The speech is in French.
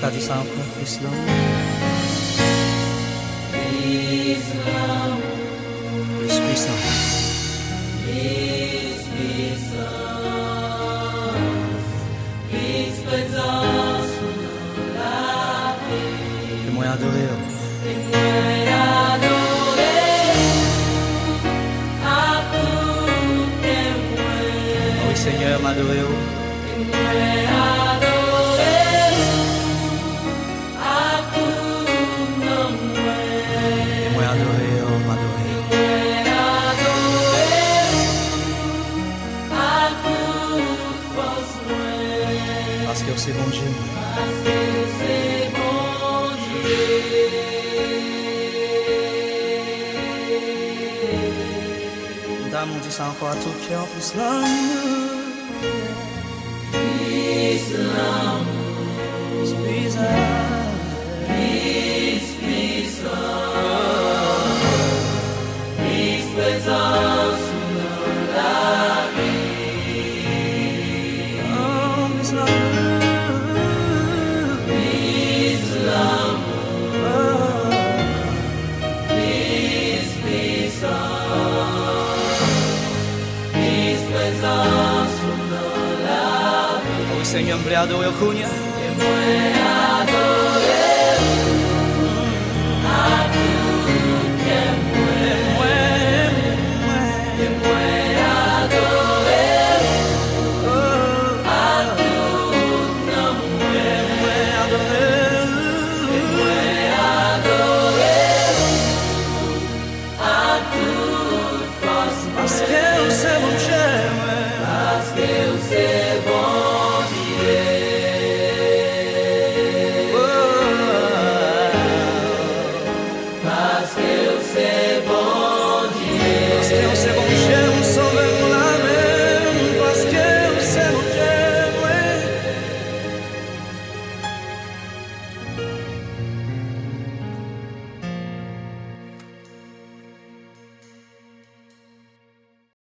qu'a dit ça encore, l'islam. Plus puissance. Et moi adoré. Oui Seigneur, m'adorer. Parce que c'est bon Dieu. Dame, on dit ça encore à tout cœur, plus l'amour. Peace, l'amour. Peace, peace, peace, peace, présence dans la vie. Oh, peace, l'amour. Peace, l'amour. Peace, peace, peace, présence dans la vie. Oh, Seigneur, me adorer au Kounia. Parce que